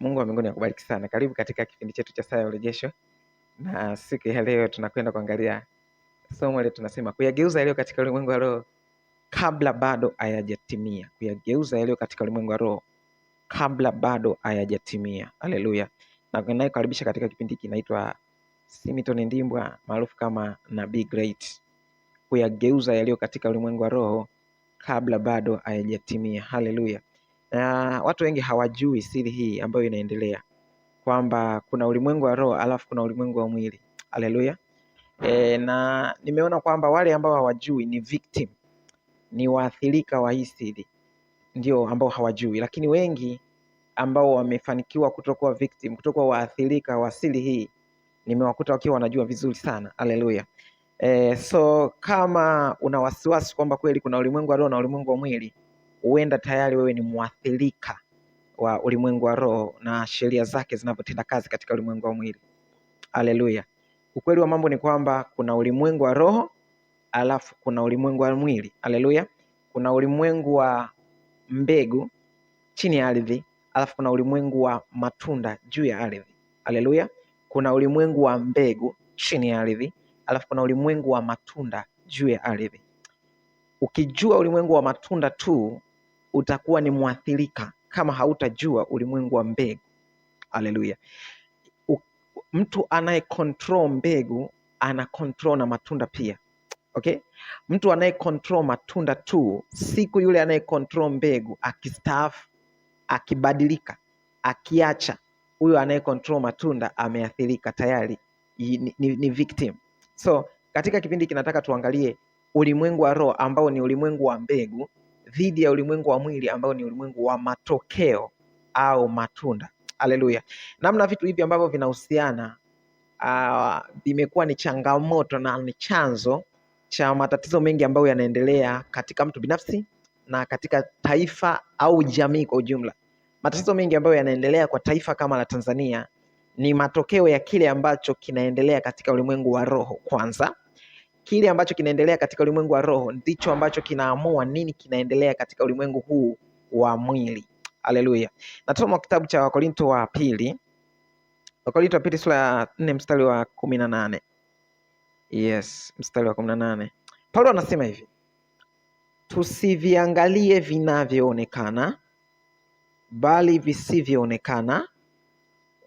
Mungu wa mbinguni akubariki sana. Karibu katika kipindi chetu cha Saa ya Urejesho, na siku ya leo tunakwenda kuangalia somo letu, tunasema kuyageuza yaliyo katika ulimwengu wa roho kabla bado hayajatimia. Kuyageuza yaliyo katika ulimwengu wa roho kabla bado hayajatimia. Haleluya. Na ninayekaribisha katika kipindi hiki naitwa Simiton Ndimbwa, maarufu kama Nabii Great. Kuyageuza yaliyo katika ulimwengu wa roho kabla bado hayajatimia. Haleluya. Na watu wengi hawajui siri hii ambayo inaendelea, kwamba kuna ulimwengu wa roho alafu kuna ulimwengu wa mwili. Haleluya. Na nimeona kwamba wale ambao hawajui ni victim, ni waathirika wa hii siri, ndio ambao hawajui, lakini wengi ambao wamefanikiwa kutokuwa victim, kutokuwa waathirika wa siri hii, nimewakuta wakiwa wanajua vizuri sana. Haleluya. So kama una wasiwasi kwamba kweli kuna ulimwengu wa roho na ulimwengu wa mwili, huenda tayari wewe ni mwathirika wa ulimwengu wa roho na sheria zake zinavyotenda kazi katika ulimwengu wa mwili. Haleluya. Ukweli wa mambo ni kwamba kuna ulimwengu wa roho alafu kuna ulimwengu wa mwili. Haleluya. Kuna ulimwengu wa mbegu chini ya ardhi, alafu kuna ulimwengu wa matunda juu ya ardhi. Haleluya. Kuna ulimwengu wa mbegu chini ya ardhi, alafu kuna ulimwengu wa matunda juu ya ardhi. Ukijua ulimwengu wa matunda tu utakuwa ni mwathirika kama hautajua ulimwengu wa mbegu. Haleluya. Mtu anaye control mbegu ana control na matunda pia. Okay? Mtu anaye control matunda tu, siku yule anaye control mbegu akistaafu, akibadilika, akiacha, huyo anaye control matunda ameathirika tayari, ni victim. So katika kipindi kinataka tuangalie ulimwengu wa roho ambao ni ulimwengu wa mbegu dhidi ya ulimwengu wa mwili ambao ni ulimwengu wa matokeo au matunda. Haleluya. Namna vitu hivi ambavyo vinahusiana vimekuwa ni changamoto na ni chanzo cha matatizo mengi ambayo yanaendelea katika mtu binafsi na katika taifa au jamii kwa ujumla. Matatizo mengi ambayo yanaendelea kwa taifa kama la Tanzania ni matokeo ya kile ambacho kinaendelea katika ulimwengu wa roho. Kwanza, kile ambacho kinaendelea katika ulimwengu wa roho ndicho ambacho kinaamua nini kinaendelea katika ulimwengu huu wa mwili. Haleluya. Nasoma kitabu cha Wakorinto wa pili. Wakorinto wa pili sura ya 4 mstari wa 18. Yes, mstari wa 18. Paulo anasema hivi: tusiviangalie vinavyoonekana bali visivyoonekana,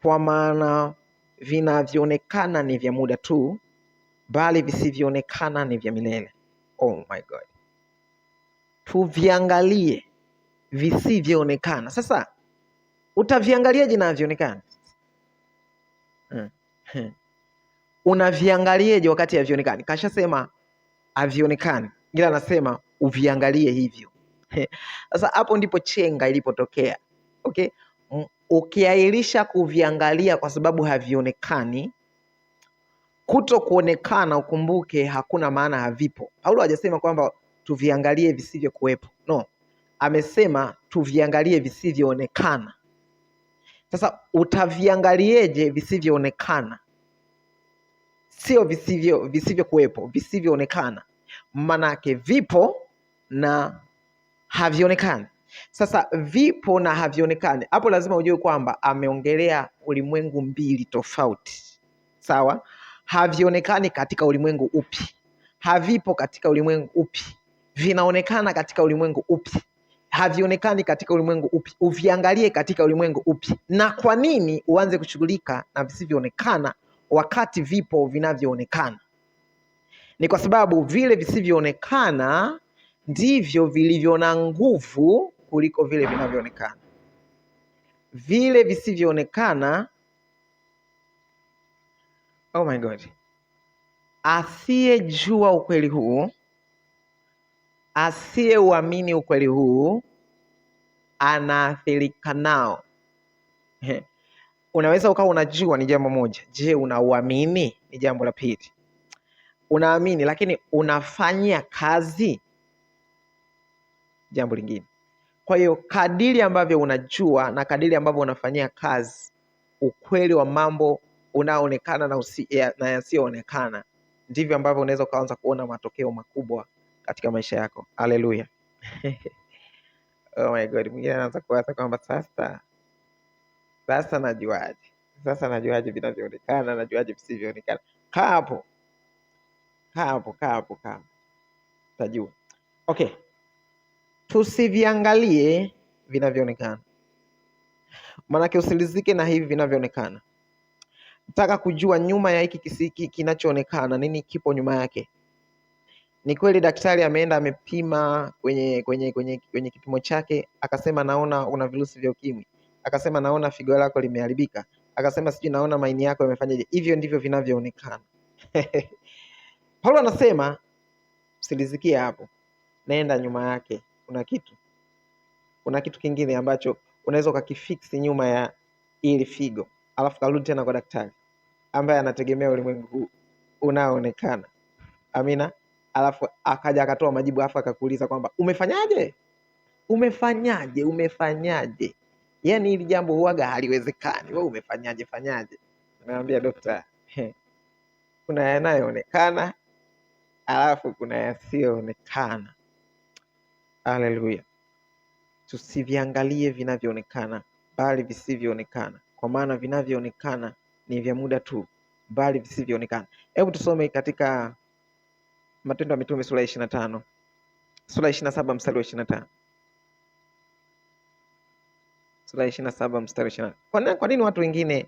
kwa maana vinavyoonekana ni vya muda tu, bali visivyoonekana ni vya milele. Oh my God. Tuviangalie visivyoonekana. Sasa utaviangaliaje vinavyoonekana? Unaviangalieje wakati havionekani? Kashasema havionekani, ila anasema uviangalie hivyo. Sasa hapo ndipo chenga ilipotokea. Okay? Ukiahirisha kuviangalia kwa sababu havionekani, kuto kuonekana, ukumbuke hakuna maana havipo. Paulo hajasema kwamba tuviangalie visivyo kuwepo. No. Amesema tuviangalie visivyoonekana. Sasa utaviangalieje visivyoonekana? Sio visivyo kuwepo, visivyoonekana. Manake vipo na havionekani. Sasa vipo na havionekani, hapo lazima ujue kwamba ameongelea ulimwengu mbili tofauti. Sawa? Havionekani katika ulimwengu upi? Havipo katika ulimwengu upi? Vinaonekana katika ulimwengu upi? Havionekani katika ulimwengu upi? Uviangalie katika ulimwengu upi? Na kwa nini uanze kushughulika na visivyoonekana wakati vipo vinavyoonekana? Ni kwa sababu vile visivyoonekana ndivyo vilivyo na nguvu kuliko vile vinavyoonekana. Vile visivyoonekana, oh my God, asiyejua ukweli huu, asiyeuamini ukweli huu, anaathirika nao. Unaweza ukawa unajua ni jambo moja. Je, unauamini? Ni jambo la pili. Unaamini lakini unafanyia kazi? Jambo lingine. Kwa hiyo kadiri ambavyo unajua na kadiri ambavyo unafanyia kazi ukweli wa mambo unaoonekana na yasiyoonekana, ndivyo ambavyo unaweza ukaanza kuona matokeo makubwa katika maisha yako. Haleluya. Oh my God, mwingine anaanza kuwaza kwamba sasa Sasa najuaje? Sasa najuaje vinavyoonekana, najuaje visivyoonekana? Kaa hapo, tajua. Okay, tusiviangalie vinavyoonekana, maanake usilizike na hivi vinavyoonekana. Nataka kujua nyuma ya hiki kisiki kinachoonekana, nini kipo nyuma yake. Ni kweli daktari ameenda amepima kwenye kipimo chake, akasema naona una virusi vya ukimwi, akasema naona figo lako limeharibika, akasema sijui naona maini yako yamefanyaje. Hivyo ndivyo vinavyoonekana. Paulo anasema usilizikie hapo, nenda nyuma yake. Kuna kitu kingine ambacho unaweza ukakifiksi nyuma ya ili figo, alafu karudi tena kwa daktari ambaye anategemea ulimwengu huu unaoonekana. Amina. Alafu akaja akatoa majibu, alafu akakuuliza kwamba umefanyaje? Yaani hili jambo huaga haliwezekani, wewe umefanyaje? Naambia dokta, kuna yanayoonekana alafu kuna yasiyoonekana. Haleluya. Tusiviangalie vinavyoonekana bali visivyoonekana, kwa maana vinavyoonekana ni vya muda tu, bali visivyoonekana. Hebu tusome katika Matendo ya Mitume sura ya 25, sura ya 27 mstari wa 25. Sura ya 27 mstari wa 25. Kwa nini watu wengine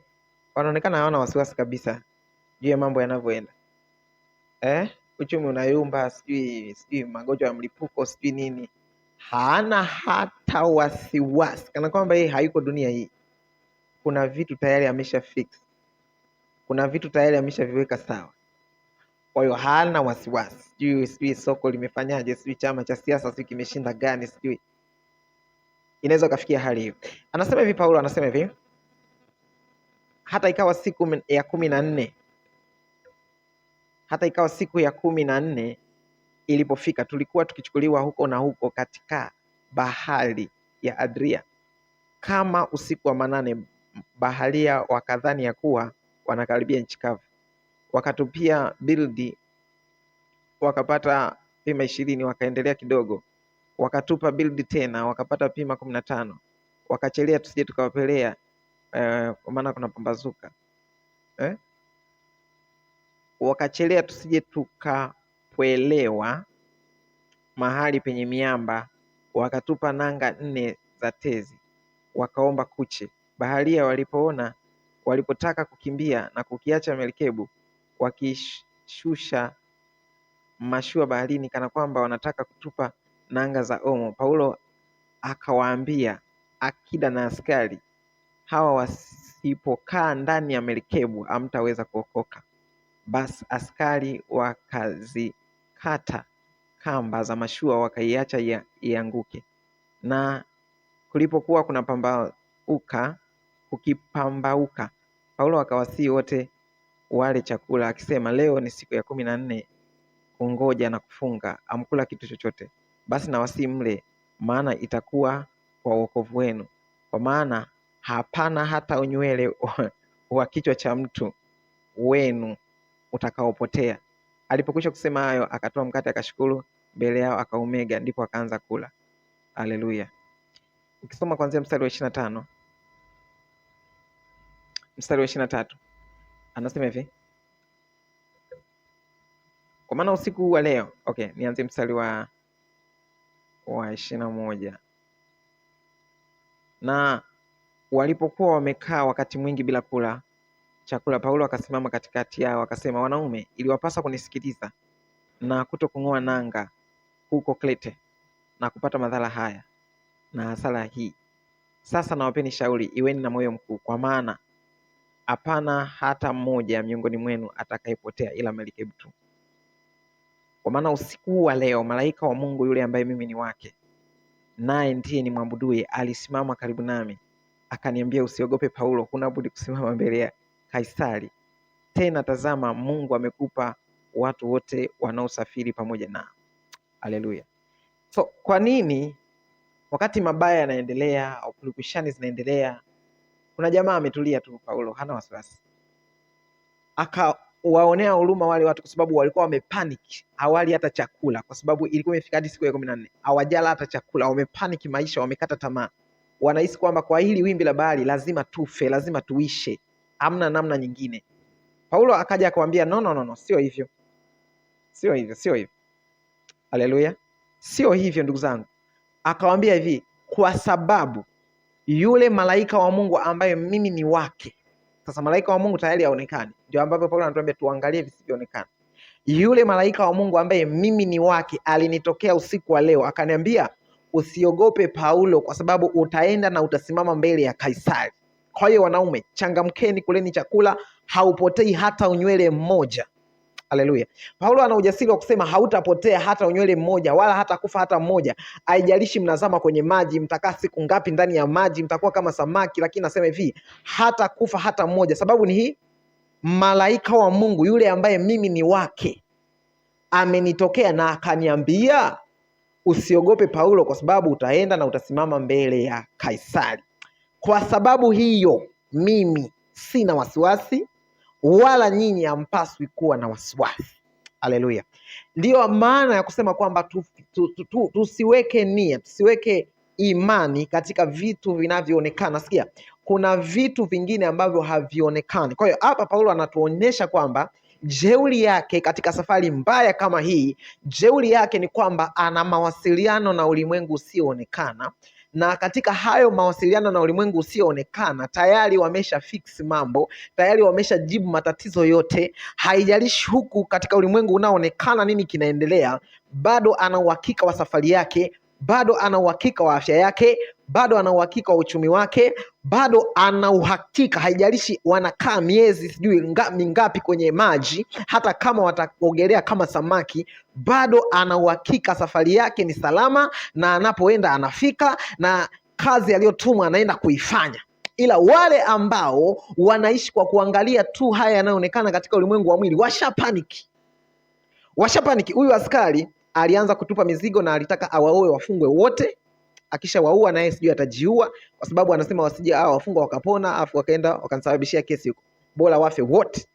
wanaonekana hawana wasiwasi kabisa juu ya mambo yanavyoenda? Uchumi unayumba, sijui magonjwa ya mlipuko, sijui nini. Hana hata wasiwasi, kana kwamba yeye hayuko dunia hii. Kuna vitu tayari amesha fix, kuna vitu tayari ameshaviweka sawa. Kwa hiyo hana wasiwasi, sijui soko limefanyaje, sijui chama cha siasa sijui kimeshinda gani, sijui. Inaweza kufikia hali hiyo. Anasema hivi Paulo, anasema hivi, hata ikawa siku ya 14, hata ikawa siku ya 14 ilipofika, tulikuwa tukichukuliwa huko na huko katika bahari ya Adria kama usiku wa manane. Baharia wakadhani ya kuwa wanakaribia nchi kavu, wakatupia bildi, wakapata pima 20, wakaendelea kidogo, wakatupa bildi tena, wakapata pima 15, wakachelea tusije tukawapelea, kwa maana kuna pambazuka, wakachelea tusije tukapwelewa mahali penye miamba, wakatupa nanga 4 za tezi, wakaomba kuche. Baharia walipotaka kukimbia na kukiacha merikebu, wakishusha mashua baharini kana kwamba wanataka kutupa nanga za omo, Paulo akawaambia akida na askari, hawa wasipokaa ndani ya merikebu hamtaweza kuokoka. Basi askari wakazikata kamba za mashua, wakaiacha ianguke. Na kulipokuwa kukipambauka, Paulo akawasihi wote wale chakula, akisema, leo ni siku ya 14 kungoja na kufunga, amkula kitu chochote. Basi nawasihi mle, maana itakuwa kwa wokovu wenu, kwa maana hapana hata unywele wa kichwa cha mtu wenu utakaopotea. Alipokwisha kusema hayo, akatoa mkate, akashukuru mbele yao, akaumega, ndipo akaanza kula. Haleluya. Ukisoma kuanzia mstari wa 25, mstari wa 23, anasema hivi, kwa maana usiku wa leo, nianze mstari wa 21. Na walipokuwa wamekaa wakati mwingi bila kula chakula, Paulo akasimama katikati yao, akasema, wanaume, iliwapasa kunisikiliza na kutokung'oa nanga huko Krete na kupata madhara haya na hasara hii. Sasa nawapeni shauri, iweni na moyo mkuu, kwa maana hapana hata mmoja miongoni mwenu atakayepotea ila merikebu tu. Kwa maana usiku wa leo malaika wa Mungu yule ambaye mimi ni wake, naye ndiye nimwabuduye, alisimama karibu nami, akaniambia, usiogope Paulo, huna budi kusimama mbele ya Kaisari. Tena tazama, Mungu amekupa watu wote wanaosafiri pamoja nao. Haleluya. So kwa nini wakati mabaya yanaendelea au purukushani zinaendelea, kuna jamaa ametulia tu, Paulo hana wasiwasi, akawaonea huruma wale watu, kwa sababu walikuwa wamepanic, hawali hata chakula, kwa sababu ilikuwa imefika hadi siku ya 14 hawajala hata chakula, wamepanic maisha, wamekata tamaa. wanahisi kwamba kwa hili wimbi la bahari lazima tufe, lazima tuishe, hamna namna nyingine. Paulo akaja akamwambia no, sio hivyo. Haleluya. Sio hivyo ndugu zangu. Akawambia hivi, kwa sababu yule malaika wa Mungu ambaye mimi ni wake. Sasa malaika wa Mungu tayari haonekani. Ndio ambapo Paulo anatuambia tuangalie visivyoonekana. Yule malaika wa Mungu ambaye mimi ni wake alinitokea usiku wa leo, akaniambia usiogope Paulo, kwa sababu utaenda na utasimama mbele ya Kaisari. Kwa hiyo wanaume, changamkeni, kuleni chakula, haupotei hata unywele mmoja. Haleluya. Paulo ana ujasiri wa kusema hautapotea hata unywele mmoja, wala hata kufa hata mmoja. Haijalishi mnazama kwenye maji, mtakaa siku ngapi ndani ya maji, mtakuwa kama samaki, lakini nasema hivi, hata kufa hata mmoja. Sababu ni hii, malaika wa Mungu yule ambaye mimi ni wake amenitokea na akaniambia usiogope Paulo, kwa sababu utaenda na utasimama mbele ya Kaisari. Kwa sababu hiyo mimi sina wasiwasi, wala nyinyi hampaswi kuwa na wasiwasi. Haleluya. Ndiyo maana ya kusema kwamba tusiweke nia, tusiweke imani katika vitu vinavyoonekana. Sikia, kuna vitu vingine ambavyo havionekani. Kwa hiyo hapa Paulo anatuonyesha kwamba jeuri yake katika safari mbaya kama hii, jeuri yake ni kwamba ana mawasiliano na ulimwengu usioonekana, na katika hayo mawasiliano na ulimwengu usioonekana tayari wamesha fix mambo, tayari wamesha jibu matatizo yote. Haijalishi huku katika ulimwengu unaoonekana nini kinaendelea, bado ana uhakika wa safari yake, bado ana uhakika wa afya yake, bado ana uhakika wa uchumi wake, bado ana uhakika, haijalishi wanakaa miezi sijui mingapi kwenye maji, hata kama wataogelea kama samaki, bado ana uhakika safari yake ni salama, na anapoenda anafika, na kazi aliyotumwa anaenda kuifanya. Ila wale ambao wanaishi kwa kuangalia tu haya yanayoonekana katika ulimwengu wa mwili, washapaniki. Huyu askari alianza kutupa mizigo na alitaka awaoe wafungwe wote. Akisha waua naye sijui atajiua, kwa sababu anasema wasije hao wafungwa wakapona afu wakaenda wakanisababishia kesi huko, bora wafe wote.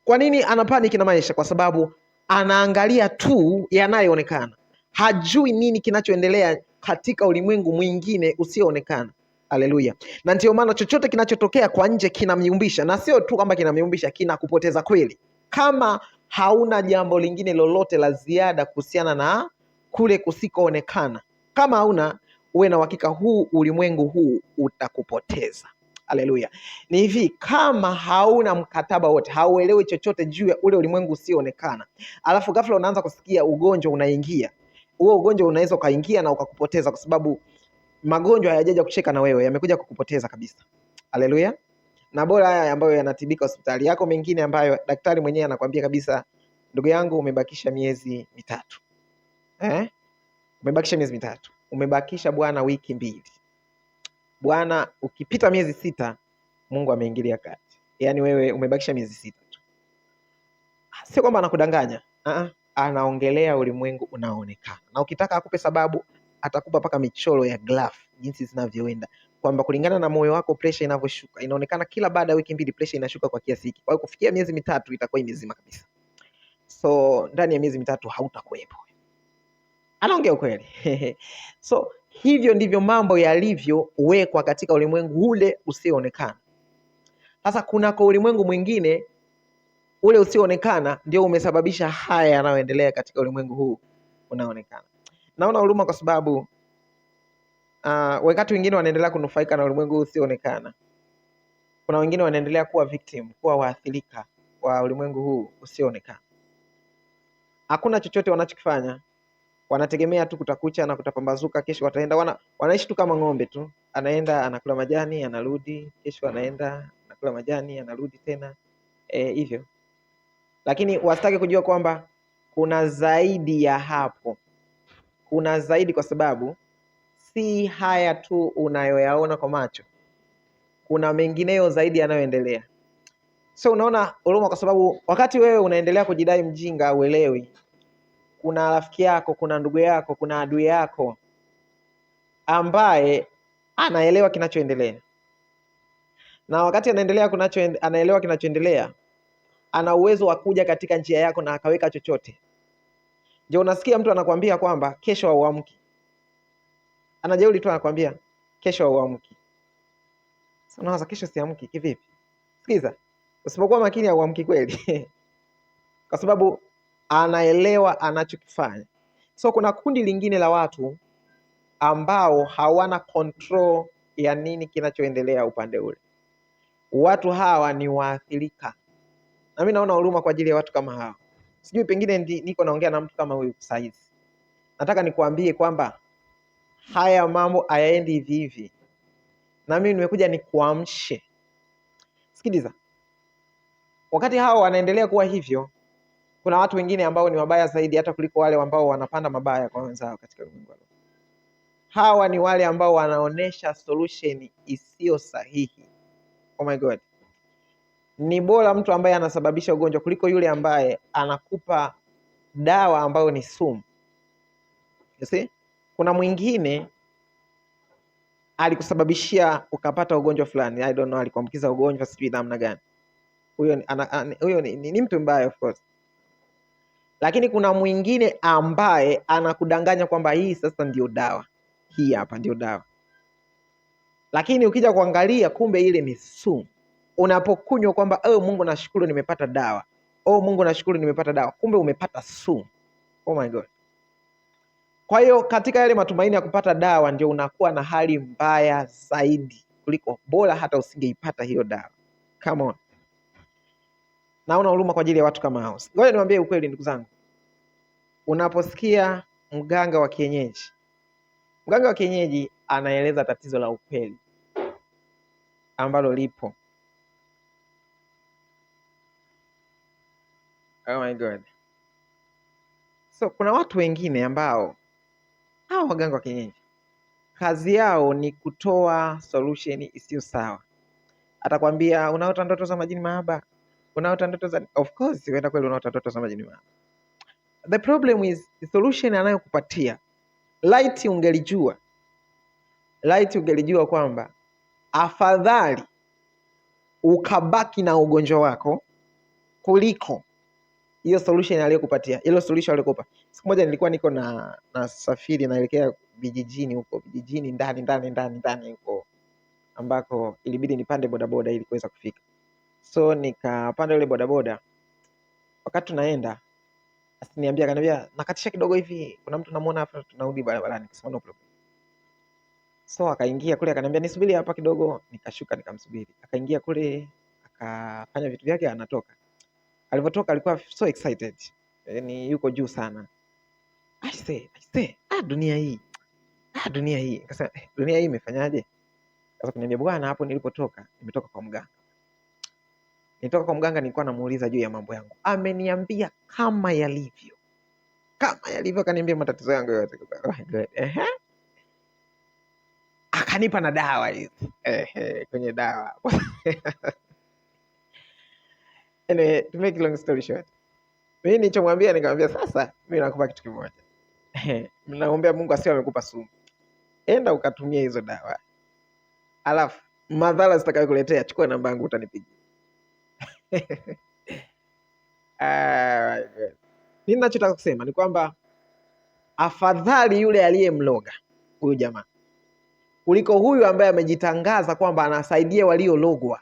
Kwa nini ana panic na maisha? Kwa sababu anaangalia tu yanayoonekana, hajui nini kinachoendelea katika ulimwengu mwingine usioonekana. Haleluya. Na ndio maana chochote kinachotokea kwa nje kinamyumbisha, na sio tu kama kinamyumbisha, kinakupoteza kweli. Kama hauna jambo lingine lolote la ziada kuhusiana na kule kusikoonekana, kama hauna, uwe na uhakika huu ulimwengu huu utakupoteza. Haleluya. Ni hivi, kama hauna mkataba wote, hauelewi chochote juu ya ule ulimwengu usioonekana, alafu ghafla unaanza kusikia ugonjwa unaingia, huo ugonjwa unaweza ukaingia na ukakupoteza, kwa sababu magonjwa hayajaja kucheka na wewe, yamekuja kukupoteza kabisa. Haleluya. Na bora haya ambayo yanatibika hospitali yako, mengine ambayo daktari mwenyewe anakuambia kabisa, ndugu yangu umebakisha miezi mitatu. Umebakisha miezi mitatu. Umebakisha bwana wiki 2. Bwana ukipita miezi 6 Mungu ameingilia kati. Yaani wewe umebakisha miezi 6 tu. Sio kwamba anakudanganya. Anaongelea ulimwengu unaoonekana. Na ukitaka akupe sababu, atakupa paka michoro ya graph jinsi zinavyoenda, kwamba kulingana na moyo wako pressure inavyoshuka, inaonekana kila baada ya wiki 2 pressure inashuka kwa kiasi hiki. Kwa hiyo kufikia miezi 3 itakuwa imezima kabisa. So ndani ya miezi 3 hautakuwepo. Anaongea ukweli. So hivyo ndivyo mambo yalivyowekwa katika ulimwengu ule usioonekana. Sasa kunako ulimwengu mwingine, ule usioonekana ndio umesababisha haya yanayoendelea katika ulimwengu huu unaonekana. Naona huruma kwa sababu wakati wengine wanaendelea kunufaika na ulimwengu huu usioonekana, kuna wengine wanaendelea kuwa victim, kuwa waathirika wa ulimwengu huu usioonekana. Hakuna chochote wanachokifanya, wanategemea tu kutakucha na kutapambazuka, kesho wataenda, wanaishi tu kama ng'ombe tu, anaenda anakula majani anarudi, kesho anaenda anakula majani anarudi tena, hivyo. Lakini wasitaki kujua kwamba kuna zaidi ya hapo. Kuna zaidi, kwa sababu si haya tu unayoyaona kwa macho, kuna mengineyo zaidi yanayoendelea. So unaona huruma, kwa sababu wakati wewe unaendelea kujidai mjinga, uelewi kuna rafiki yako, kuna ndugu yako, kuna adui yako ambaye anaelewa kinachoendelea. Na wakati anaelewa kinachoendelea, ana uwezo wa kuja katika njia yako na akaweka chochote. Je, unasikia mtu anakuambia kwamba kesho hauamki? Anajeuri tu anakuambia kesho hauamki. Sasa unawaza kesho siamki kivipi? Sikiza, usipokuwa makini hauamki kweli kwa sababu anaelewa anachokifanya. So kuna kundi lingine la watu ambao hawana control ya nini kinachoendelea upande ule. Watu hawa ni waathirika, na mimi naona huruma kwa ajili ya watu kama hawa. Sijui pengine niko naongea na mtu kama huyu saizi. Nataka nikuambie kwamba haya mambo hayaendi hivi hivi, na mimi nimekuja nikuamshe. Sikiliza, wakati hao wanaendelea kuwa hivyo, kuna watu wengine ambao ni wabaya zaidi hata kuliko wale ambao wanapanda mabaya kwa wenzao katika ulimwengu. Hawa ni wale ambao wanaonesha solution isiyo sahihi. Oh my God. Ni bora mtu ambaye anasababisha ugonjwa kuliko yule ambaye anakupa dawa ambayo ni sumu. You see? Kuna mwingine alikusababishia ukapata ugonjwa fulani. I don't know, alikuambukiza ugonjwa sijui namna gani. Huyo ni mtu mbaya of course. Lakini kuna mwingine ambaye anakudanganya kwamba hii sasa ndio dawa. Hii hapa ndio dawa. Lakini ukija kuangalia kumbe ile ni sumu. Unapokunywa kwamba Mungu nashukuru nimepata dawa. Mungu nashukuru nimepata dawa. Kumbe umepata sumu. Oh my God. Kwa hiyo katika yale matumaini ya kupata dawa ndio unakuwa na hali mbaya zaidi kuliko bora hata usingeipata hiyo dawa. Come on. Naona huruma kwa ajili ya watu kama hao. Ngoja niwaambie ukweli ndugu zangu. Unaposikia mganga wa kienyeji, mganga wa kienyeji anaeleza tatizo la upeli ambalo lipo. Oh my God. So kuna watu wengine ambao hao waganga wa kienyeji kazi yao ni kutoa solution isiyo sawa. Atakwambia unaota ndoto za majini mahaba, unaota ndoto za, of course unaenda kweli unaota ndoto za majini mahaba. The problem is the solution anayokupatia, light ungelijua kwamba afadhali ukabaki na ugonjwa wako kuliko hiyo solution aliyokupatia. Ile solution aliyokupa. Siku moja nilikuwa niko na safiri naelekea vijijini huko, vijijini ndani huko ambako ilibidi nipande bodaboda ili kuweza kufika. So nikapanda ile bodaboda. Wakati tunaenda akaniambia nakatisha kidogo hivi, kuna mtu namuona hapa tunarudi barabarani. Nikasema no problem. So akaingia kule akaniambia nisubiri hapa kidogo, nikashuka nikamsubiri. Akaingia kule akafanya vitu vyake anatoka. Alipotoka alikuwa so excited. Yaani yuko juu sana. I say, dunia hii. Akasema dunia hii imefanyaje? Sasa kuniambia bwana, hapo nilipotoka nimetoka kwa mganga. Nilitoka kwa mganga, nilikuwa namuuliza juu ya mambo yangu. Ameniambia kama yalivyo. Akaniambia matatizo yangu yote. Oh my God. Akanipa na dawa hizi. Kwenye dawa. Anyway, to make long story short. Mimi nilichomwambia nikamwambia sasa mimi nakupa kitu kimoja. Naomba Mungu asiwe amekupa sumu. Enda ukatumia hizo dawa. Alafu madhara zitakayokuletea chukua namba yangu utanipigia. Ninachotaka kusema ni kwamba afadhali yule aliyemloga huyu jamaa kuliko huyu ambaye amejitangaza kwamba anasaidia waliologwa,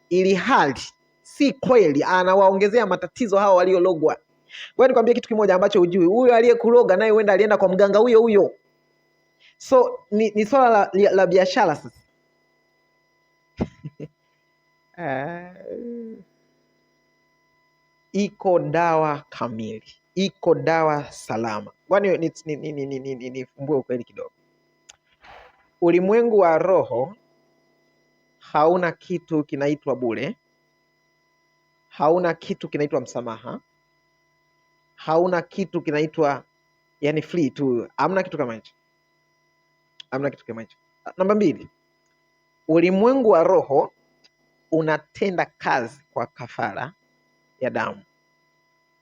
ili hali si kweli, anawaongezea matatizo hao waliologwa. Wewe nikwambie kitu kimoja ambacho hujui. Huyo aliyekuloga naye huenda alienda kwa mganga huyo. So ni swala la biashara sasa. Iko dawa kamili, iko dawa salama. Kwani nifumbue ukweli kidogo. Ulimwengu wa roho hauna kitu kinaitwa bure, hauna kitu kinaitwa msamaha, hauna kitu kinaitwa yani free tu. Hamna kitu kama hicho. Namba 2, ulimwengu wa roho unatenda kazi kwa kafara ya damu.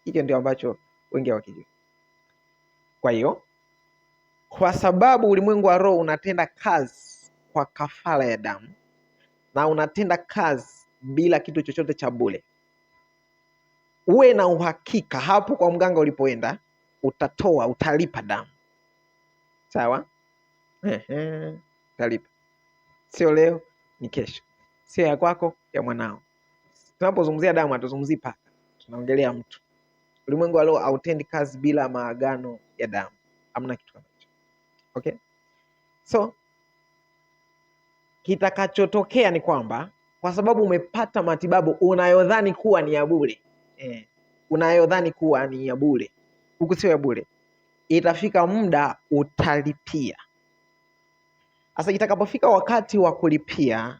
Hicho ndio ambacho wengi hawakijui. Kwa hiyo kwa sababu ulimwengu wa roho unatenda kazi kwa kafara ya damu na unatenda kazi bila kitu chochote cha bure, uwe na uhakika hapo kwa mganga ulipoenda utalipa damu. Sawa? Utalipa. sio leo, ni kesho, sio ya kwako, ya mwanao. Tunapozungumzia damu hatuzungumzii paka, tunaongelea mtu. Ulimwengu wa roho hautendi kazi bila maagano ya damu, hamna kitu kama hicho. Okay, so kitakachotokea ni kwamba kwa sababu umepata matibabu unayodhani kuwa ni ya bure, unayodhani kuwa ni ya bure, huku sio ya bure, itafika muda utalipia. Sasa itakapofika wakati wa kulipia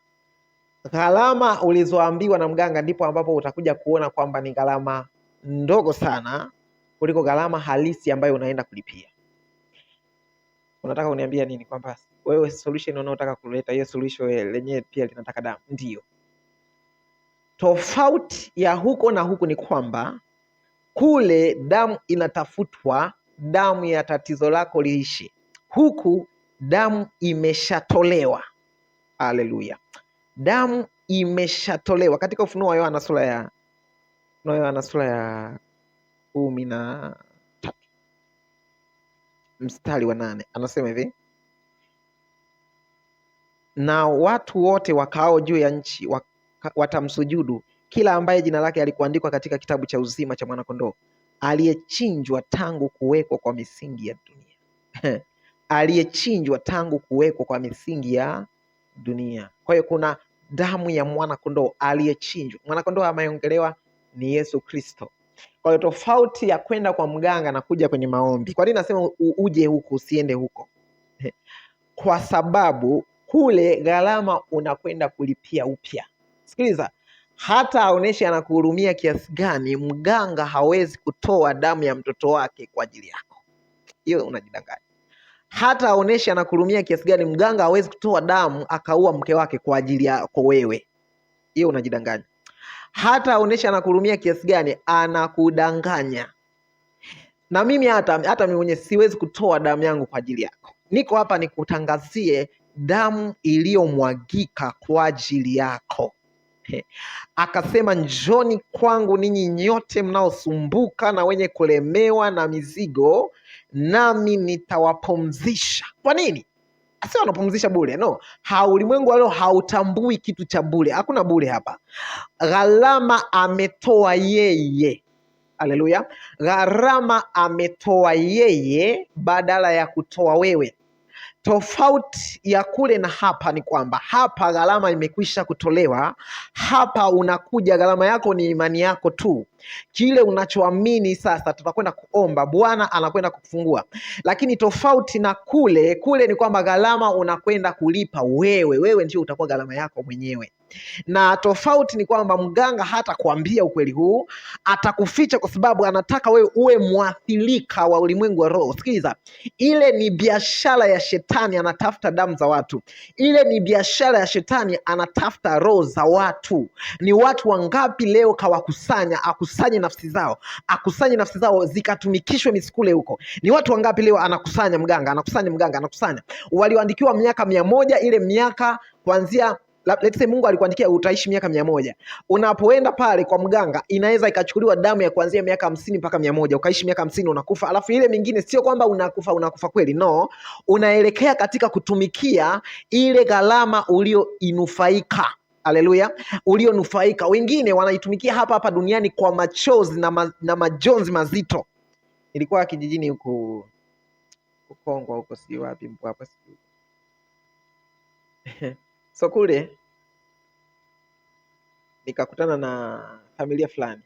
gharama ulizoambiwa na mganga, ndipo ambapo utakuja kuona kwamba ni gharama ndogo sana kuliko gharama halisi ambayo unaenda kulipia. Unataka uniambia nini? Kwamba wewe solution unaotaka kuleta, hiyo solution lenyewe pia linataka damu? Ndio. Tofauti ya huko na huku ni kwamba kule damu inatafutwa, damu ya tatizo lako liishe. Huku damu imeshatolewa. Haleluya, damu imeshatolewa. Katika Ufunuo wa Yohana sura ya 13 mstari wa 8 anasema hivi: na watu wote wakao juu ya nchi watamsujudu kila ambaye jina lake alikuandikwa katika kitabu cha uzima cha mwanakondoo aliyechinjwa tangu kuwekwa kwa misingi ya dunia. Aliyechinjwa tangu kuwekwa kwa misingi ya dunia. Kwa hiyo kuna damu ya mwanakondoo aliyechinjwa. Mwanakondoo ameongelewa ni Yesu Kristo. Kwa hiyo tofauti ya kwenda kwa mganga na kuja kwenye maombi. Kwa nini nasema uje huku usiende huko? Kwa sababu kule gharama unakwenda kulipia upya. Sikiliza, hata aoneshe anakuhurumia kiasi gani, mganga hawezi kutoa damu ya mtoto wake kwa ajili yako. Hiyo unajidanganya. Hata aoneshe anakuhurumia kiasi gani, mganga hawezi kutoa damu akaua mke wake kwa ajili yako wewe. Hiyo unajidanganya. Hata aoneshe anakuhurumia kiasi gani, anakudanganya. Na mimi hata mimi mwenyewe siwezi kutoa damu yangu kwa ajili yako. Niko hapa nikutangazie damu iliyomwagika kwa ajili yako. Akasema, njoni kwangu ninyi nyote mnaosumbuka na wenye kulemewa na mizigo, nami nitawapumzisha. Kwa nini? Sio anapumzisha bure, no. Ulimwengu leo hautambui kitu cha bure. Hakuna bure hapa. Gharama ametoa yeye. Haleluya. Gharama ametoa yeye badala ya kutoa wewe. Tofauti ya kule na hapa ni kwamba hapa gharama imekwisha kutolewa. Hapa unakuja, gharama yako ni imani yako tu, kile unachoamini. Sasa tutakwenda kuomba, Bwana anakwenda kufungua. Lakini tofauti na kule ni kwamba gharama unakwenda kulipa wewe ndio utakuwa gharama yako mwenyewe. Na tofauti ni kwamba mganga hata kuambia ukweli huu, atakuficha kwa sababu anataka wewe uwe mwathirika wa ulimwengu wa roho. Sikiliza, ile ni biashara ya shetani, anatafuta damu za watu. Ile ni biashara ya shetani, anatafuta roho za watu. Ni watu wangapi leo kawakusanya, akusanye nafsi zao zikatumikishwe misikule huko? Ni watu wangapi leo anakusanya mganga, anakusanya walioandikiwa miaka 100, ile miaka kuanzia let's say Mungu alikuandikia utaishi miaka 100. Unapoenda pale kwa mganga, inaweza ikachukuliwa damu ya kuanzia miaka 50 mpaka 100, ukaishi miaka 50 unakufa. Alafu ile mingine sio kwamba unakufa kweli, no, unaelekea katika kutumikia ile gharama ulioinufaika. Haleluya, ulionufaika. Wengine wanaitumikia hapa duniani kwa machozi na majonzi mazito. Ilikuwa kijijini huko Kongwa huko, si wapi Mpwapwa, si so kule nikakutana na familia fulani.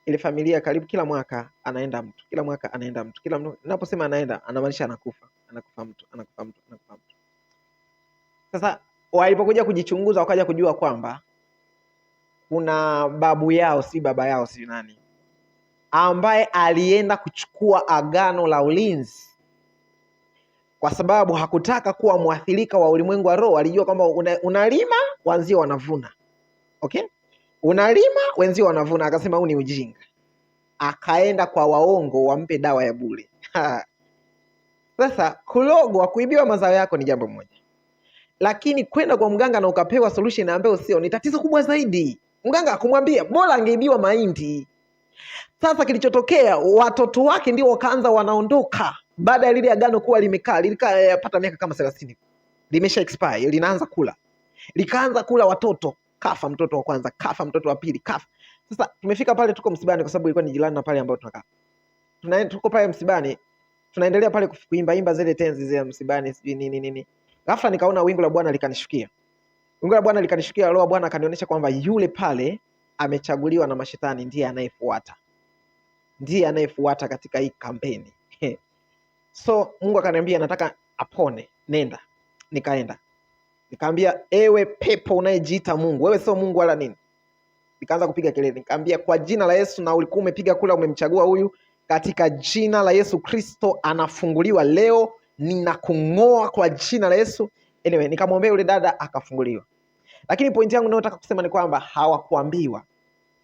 Ile familia karibu kila mwaka anaenda mtu, naposema anaenda anamaanisha anakufa mtu. Sasa walipokuja kujichunguza, wakaja kujua kwamba kuna babu yao, si baba yao, si nani, ambaye alienda kuchukua agano la ulinzi kwa sababu hakutaka kuwa mwathirika wa ulimwengu wa roho. Alijua kwamba unalima wenzio wanavuna. Okay? Unalima wenzio wanavuna. Akasema huu ni ujinga. Akaenda kwa waongo wampe dawa ya bure. Sasa kulogwa, kuibiwa mazao yako ni jambo moja. Lakini kwenda kwa mganga na ukapewa solution ambayo sio, ni tatizo kubwa zaidi. Mganga akumwambia bora angeibiwa mahindi. Sasa kilichotokea, watoto wake ndio wakaanza wanaondoka. Baada ya lile agano kuwa lilikaa yapata miaka kama 30. limesha expire, linaanza kula. Likaanza kula watoto, kafa mtoto wa kwanza, kafa mtoto wa pili, kafa. Sasa tumefika pale, tuko msibani kwa sababu ilikuwa ni jirani na pale ambao tunakaa. Tuko pale msibani, tunaendelea pale kuimba zile tenzi zile msibani, sijui nini. Ghafla nikaona wingu la Bwana likanishukia. Wingu la Bwana likanishukia, Roho wa Bwana akanionyesha kwamba yule pale amechaguliwa na mashetani, ndiye anayefuata katika hii kampeni. So Mungu akaniambia nataka apone, nenda. Nikaenda. Nikamwambia, ewe pepo unayejiita Mungu, wewe sio Mungu wala nini. Nikaanza kupiga kelele, nikamwambia kwa jina la Yesu, na ulikuwa umepiga kula umemchagua huyu, katika jina la Yesu Kristo anafunguliwa leo, ninakung'oa kwa jina la Yesu. Anyway, nikamwombea yule dada akafunguliwa. Lakini pointi yangu ninayotaka kusema ni kwamba hawakuambiwa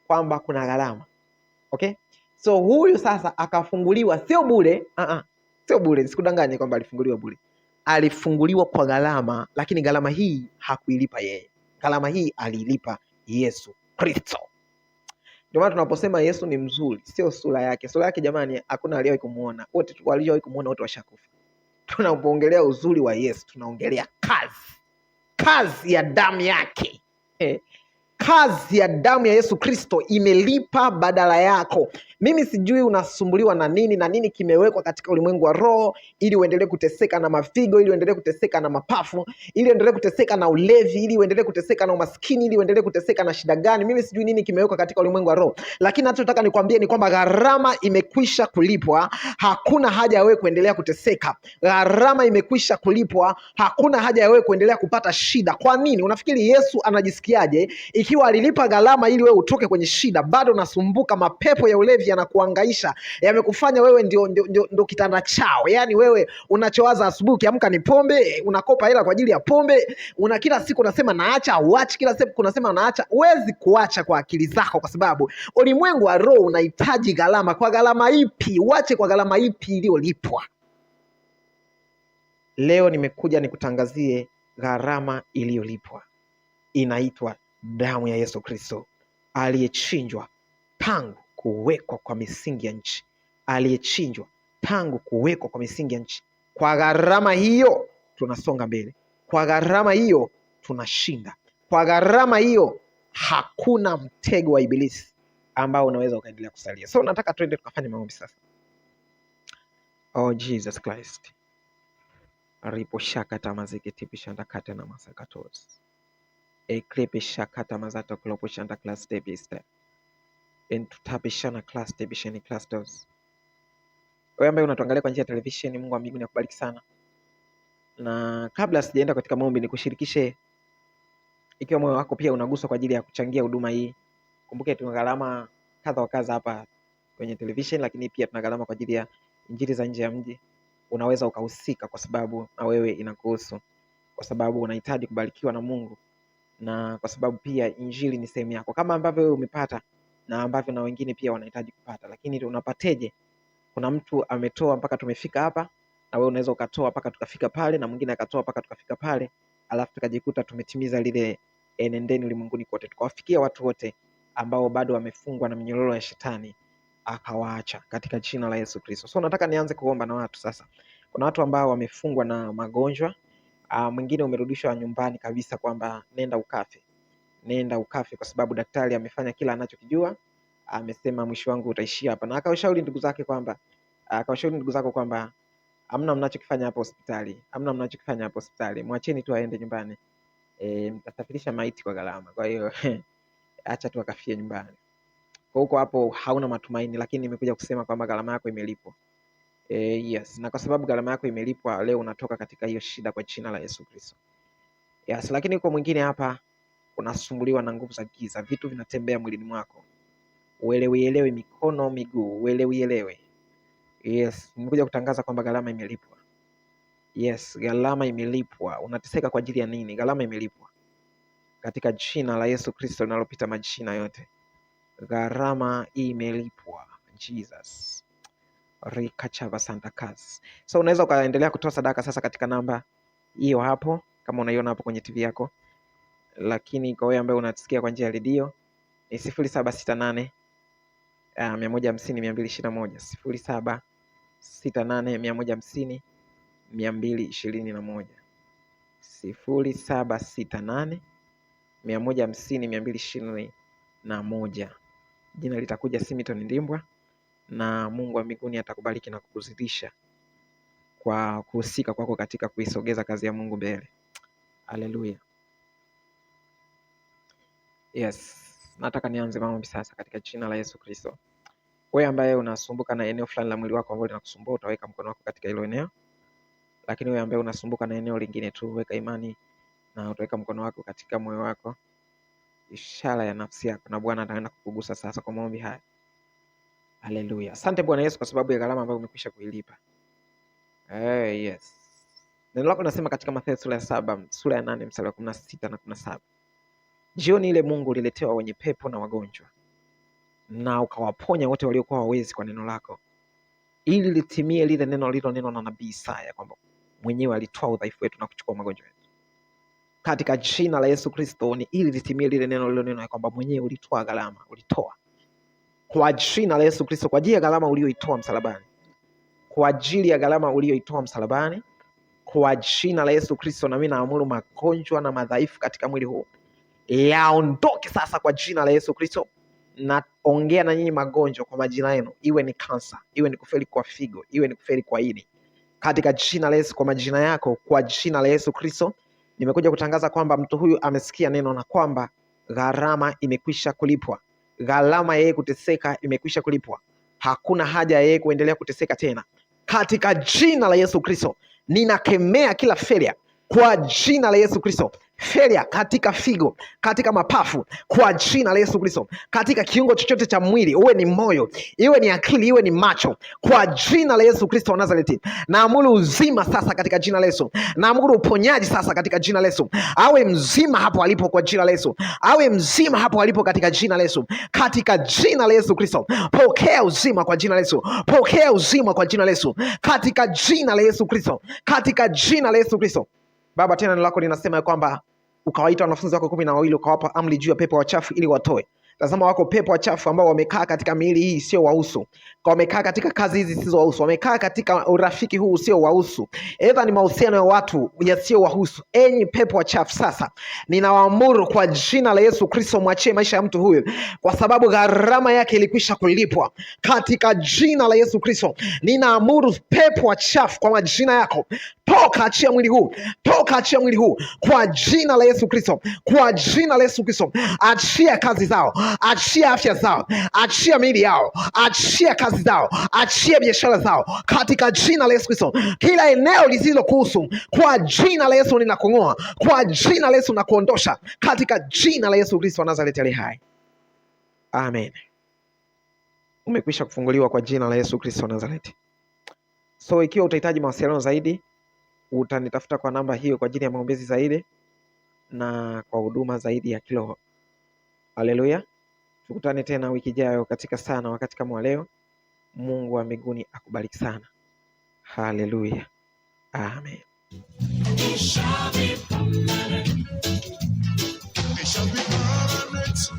kwamba kuna gharama. Okay? So huyu sasa akafunguliwa sio bure, sio bure, sikudanganye kwamba alifunguliwa bure. Alifunguliwa kwa gharama, lakini gharama hii hakuilipa yeye. Gharama hii aliilipa Yesu Kristo. Ndio maana tunaposema Yesu ni mzuri, sio sura yake. Sura yake jamani, hakuna aliyewahi kumuona. Wote waliowahi kumuona wote washakufa. Tunapoongelea uzuri wa Yesu, tunaongelea kazi ya damu yake. Kazi ya damu ya Yesu Kristo imelipa badala yako. Mimi sijui unasumbuliwa na nini kimewekwa katika ulimwengu wa roho ili uendelee kuteseka na mafigo, ili uendelee kuteseka na mapafu, ili uendelee kuteseka na ulevi, ili uendelee kuteseka na umaskini, ili uendelee kuteseka na shida gani. Mimi sijui nini kimewekwa katika ulimwengu wa roho, lakini nachotaka nikwambie ni kwamba gharama imekwisha kulipwa. Hakuna haja ya wewe kuendelea kuteseka. Gharama imekwisha kulipwa. Hakuna haja ya wewe kuendelea kupata shida. Kwa nini? Unafikiri Yesu anajisikiaje ikiwa alilipa gharama ili wewe utoke kwenye shida, bado unasumbuka? Mapepo ya ulevi yanakuhangaisha, yamekufanya wewe ndio kitanda chao. Yaani wewe unachowaza asubuhi ukiamka ni pombe, unakopa hela kwa ajili ya pombe, kila siku unasema naacha, uache, kila siku unasema naacha. Huwezi kuacha kwa akili zako, kwa sababu ulimwengu wa roho unahitaji gharama. Kwa gharama ipi? Uache kwa gharama ipi iliyolipwa? Leo nimekuja nikutangazie gharama iliyolipwa. Inaitwa damu ya Yesu Kristo, aliyechinjwa tangu kuwekwa kwa misingi ya nchi. Aliyechinjwa tangu kuwekwa kwa misingi ya nchi. Kwa gharama hiyo tunasonga mbele. Kwa gharama hiyo tunashinda. Kwa gharama hiyo hakuna mtego wa ibilisi ambao unaweza ukaendelea kusalia. So nataka tuende tukafanye maombi sasa. Oh Jesus Christ. Ripo shakata maziki tipi shanda kata na masakatos. Eklepe shakata mazato klopo shanda class debiste. Entutapishana class debisheni class dos. Wewe ambaye unatuangalia kwa njia ya televisheni, Mungu wa mbinguni akubariki sana. Na kabla sijaenda katika maombi, nikushirikishe, ikiwa moyo wako pia unaguswa kwa ajili ya kuchangia huduma hii. Kumbuke tuna gharama kadha wa kadha hapa kwenye television, lakini pia tuna gharama kwa ajili ya injili za nje ya mji. Unaweza ukahusika kwa sababu na wewe inakuhusu, kwa sababu unahitaji kubarikiwa na Mungu, na kwa sababu pia injili ni sehemu yako, kama ambavyo wewe umepata na ambavyo na wengine pia wanahitaji kupata. Lakini unapateje? Kuna mtu ametoa mpaka tumefika hapa, na wewe unaweza ukatoa mpaka tukafika pale, na mwingine akatoa mpaka tukafika pale, alafu tukajikuta tumetimiza lile nendeni ulimwenguni kote, tukawafikia watu wote ambao bado wamefungwa na minyororo ya shetani, akawaacha katika jina la Yesu Kristo. So nataka nianze kuomba na watu sasa. Kuna watu ambao wamefungwa na magonjwa, mwingine umerudishwa nyumbani kabisa kwamba nenda ukafe kwa sababu daktari amefanya kila anachokijua, amesema mwisho wangu utaishia hapa, na akawashauri ndugu zako kwamba hamna mnachokifanya hapo hospitali, mwacheni tu aende nyumbani, mtasafirisha maiti kwa gharama, kwa hiyo acha tu akafie nyumbani. Kwa huko hapo hauna matumaini, lakini nimekuja kusema kwamba gharama yako imelipwa. Yes, na kwa sababu gharama yako imelipwa, leo unatoka katika hiyo shida kwa jina la Yesu Kristo. Yes, lakini uko mwingine hapa unasumbuliwa na nguvu za giza, vitu vinatembea mwilini mwako, uelewi, mikono, miguu, uelewi. Yes, nimekuja kutangaza kwamba gharama imelipwa. Yes, gharama imelipwa. Unateseka kwa ajili ya nini? Gharama imelipwa katika jina la Yesu Kristo linalopita majina yote. Gharama imelipwa. Jesus. Rikachava Santa Claus. So unaweza ukaendelea kutoa sadaka sasa katika namba hiyo hapo kama unaiona hapo kwenye TV yako. Lakini kwa wewe ambaye unasikia kwa njia ya redio ni 0768 150 221, 0768 150 221, 0768 150 221. Jina litakuja Simiton Ndimbwa, na Mungu wa mbinguni atakubariki na kukuzidisha kwa kuhusika kwako katika kuisogeza kazi ya Mungu mbele. Haleluya. Yes, nataka nianze maombi sasa katika jina la Yesu Kristo. Wewe ambaye unasumbuka na eneo fulani la mwili wako ambalo linakusumbua, utaweka mkono wako katika hilo eneo. Lakini wewe ambaye unasumbuka na eneo lingine tu, weka imani na utaweka mkono wako katika moyo wako, ishara ya nafsi yako, na Bwana ataenda kukugusa sasa kwa maombi haya. Haleluya. Asante Bwana Yesu kwa sababu ya gharama ambayo umekwisha kuilipa. Yes. Neno lako nasema katika Mathayo sura ya 7, sura ya 8 mstari wa 16 na 17. Jioni ile Mungu uliletewa wenye pepo na wagonjwa, na ukawaponya wote waliokuwa hawawezi kwa neno lako, ili litimie lile neno lililonenwa na nabii Isaya kwamba mwenyewe alitoa udhaifu wetu na kuchukua magonjwa yetu. Katika jina la Yesu Kristo, ni ili litimie lile neno lililonenwa kwamba mwenyewe ulitoa gharama, ulitoa. Kwa jina la Yesu Kristo, kwa ajili ya gharama uliyoitoa msalabani, kwa ajili ya gharama uliyoitoa msalabani, kwa jina la Yesu Kristo, na mimi naamuru magonjwa na madhaifu katika mwili huu yaondoke sasa kwa jina la Yesu Kristo. Naongea na nyinyi magonjwa kwa majina yenu, iwe ni kansa, iwe ni kufeli kwa figo, iwe ni kufeli kwa ini, katika jina la Yesu, kwa majina yako, kwa jina la Yesu Kristo. Nimekuja kutangaza kwamba mtu huyu amesikia neno na kwamba gharama imekwisha kulipwa. Gharama yeye kuteseka imekwisha kulipwa. Hakuna haja ya yeye kuendelea kuteseka tena. Katika jina la Yesu Kristo, ninakemea kila failure kwa jina la Yesu Kristo. Failure katika figo, katika mapafu, kwa jina la Yesu Kristo. Katika kiungo chochote cha mwili, uwe ni moyo, iwe ni akili, iwe ni macho, kwa jina la Yesu Kristo wa Nazareti. Naamuru uzima sasa katika jina la Yesu. Naamuru uponyaji sasa katika jina la Yesu. Awe mzima hapo alipo kwa jina la Yesu. Awe mzima hapo alipo katika jina la Yesu. Katika jina la Yesu Kristo, pokea uzima kwa jina la Yesu. Pokea uzima kwa jina la Yesu. Katika jina la Yesu Kristo. Katika jina la Yesu Kristo. Baba, tena neno lako linasema kwamba ukawaita wanafunzi wako 12 ukawapa amri juu ya pepo wachafu ili watoe. Tazama, wako pepo wachafu ambao wamekaa katika miili hii sio wahusu. Wamekaa katika kazi hizi zisizo wahusu. Wamekaa katika urafiki huu sio wahusu. Aidha ni mahusiano ya watu yasio wahusu. Enyi pepo wachafu, sasa ninawaamuru kwa jina la Yesu Kristo, mwachie maisha ya mtu huyu, kwa sababu gharama yake ilikwisha kulipwa. Katika jina la Yesu Kristo, ninaamuru pepo wachafu kwa majina yako, toka, achia mwili huu. Toka, achia mwili huu kwa jina la Yesu Kristo. Kwa jina la Yesu Kristo, achia kazi zao, achia afya zao, achia miili yao, achia kazi zao, achia biashara zao katika jina la Yesu Kristo. Kila eneo lisilokuhusu kwa jina la Yesu ninakung'oa, kwa jina la Yesu nakuondosha katika jina la Yesu Kristo wa Nazareti aliye hai. Amen. Umekwisha kufunguliwa kwa jina la Yesu Kristo wa Nazareti. So ikiwa utahitaji mawasiliano zaidi, utanitafuta kwa namba hiyo kwa ajili ya maombezi zaidi na kwa huduma zaidi ya kiroho. Haleluya. Tukutane tena wiki ijayo katika saa na wakati kama leo. Mungu wa mbinguni akubariki sana. Haleluya. Amen. It shall be permanent. It shall be permanent.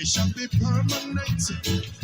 It shall be permanent.